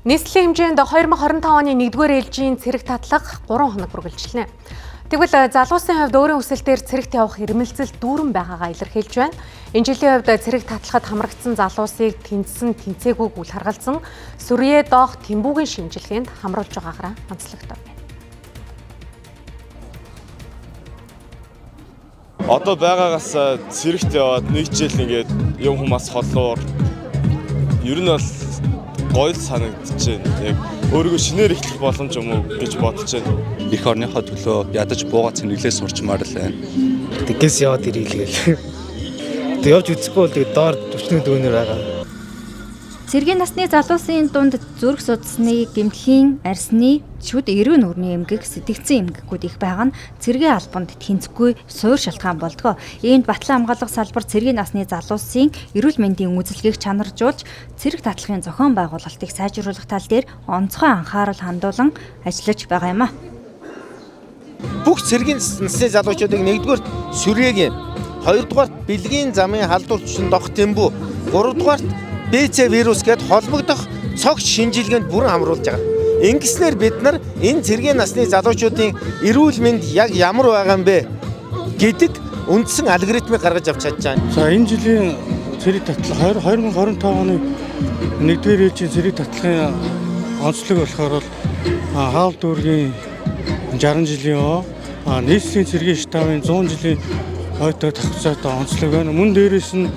Нийслэлийн хэмжээнд 2025 оны 1-р ээлжийн цэрэг татлага 3 хоног үргэлжилнэ. Тэгвэл залуусын хувьд өөрийн хүсэлтээр цэрэгт явах ирмэлзэл дүүрэн байгаагаа илэрхийлж байна. Энэ жилийн хувьд цэрэг татлагад хамрагдсан залуусыг тэнцсэн тэнцээгүйг үл харгалзан Сүрье доох Тэмбүүгийн шинжилгээнд хамруулж байгаагаараа онцлогтой байна. Одоо байгаагаас цэрэгт яваад нэг жил ингээд юм хүмүүс холлоор ер нь бол гоё санагдаж байна. Яг өөрийгөө шинээр эхлэх боломж юм уу гэж бодож байна. Эх орныхоо төлөө ядаж буугаад цэнэглээ сурчмаар л байна. Тэгээс яваад ирээлгээл. Тэг явж үзэхгүй бол тэг доор 40 дүүнэр байгаа. Цэргийн насны залуусын дунд зүрх судасны, гэмтлийн, арсны, шүд эрүүн нүрний эмгэг, сэтгцэн эмгэгүүд их байгаа нь цэргийн албанд тэнцэхгүй суур шалтгаан болдгоо. Иймд батлан хамгаалах салбар цэргийн насны залуусын эрүүл мэндийн үзэлгээг чанаржуулж, цэрэг татлагын зохион байгуулалтыг сайжруулах тал дээр онцгой анхаарал хандуулан ажиллаж байгаа юм а. Бүх цэргийн насны залуучуудыг 1-р Сүрьегийн, 2-р бэлгийн замын халдвар түвшин дох Тэмбүү, 3-р БЦ вирус гэд холбогдох цогц шинжилгээнд бүрэн хамруулж байгаа. Ингэснээр бид нар энэ цэргийн насны залуучуудын эрүүл мэнд яг ямар байгаа юм бэ гэдэг үндсэн алгоритмыг гаргаж авч чадж байгаа. За энэ жилийн цэрэг татлага 2025 оны 1-р ээлжийн цэрэг татлагын онцлог болохоор хаал дүүргийн 60 жилийн нийслэлийн цэргийн штабын 100 жилийн ойтой тогтцоотой онцлог байна. Мөн дээрээс нь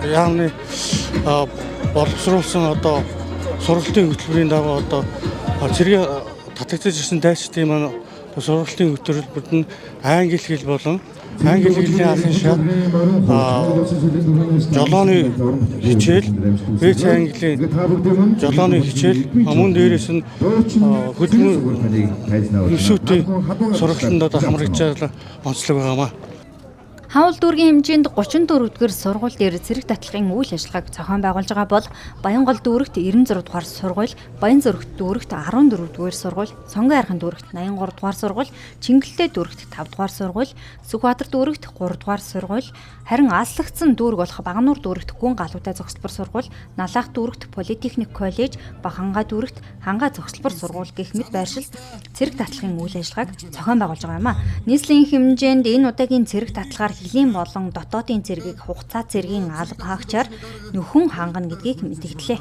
яамны боловсруулсан одоо сургалтын хөтөлбөрийн дагуу одоо цэргийн татагдж ирсэн дайчдын маань сургалтын хөтөлбөрт нь англи хэл болон англи хэлний алын шат жолооны хичээл, БЦ английн жолооны хичээл, мөн дээрээс нь хөдөлмөр өсвөтийн сургалтанд одоо хамрагдж онцлог байгаамаа. Хаул дүүргийн хэмжээнд 34-р сургууль дээр цэрэг татлагын үйл ажиллагааг зохион байгуулж байгаа бол Баянгол дүүрэгт 96-р сургууль, Баянзүрх дүүрэгт 14-р сургууль, Сонгон айрхан дүүрэгт 83-р сургууль, Чингэлтэй дүүрэгт 5-р сургууль, Сүхбаатар дүүрэгт 3-р сургууль, харин Аслагдсан дүүрэг болох Багнуур дүүрэгт гүн галуутай зохицлбор сургууль, Налаах дүүрэгт Политехник коллеж, Баханга дүүрэгт Ханга зохицлбор сургууль гэх мэт байршил цэрэг татлагын үйл ажиллагааг зохион байгуулж байгаа юм а. Нийслэлийн хэмжээнд энэ удаагийн цэрэг татлагаар хилийн болон дотоодын цэргийг хугацаа цэргийн алба хаагчаар нөхөн хангана гэдгийг мэдгдлээ.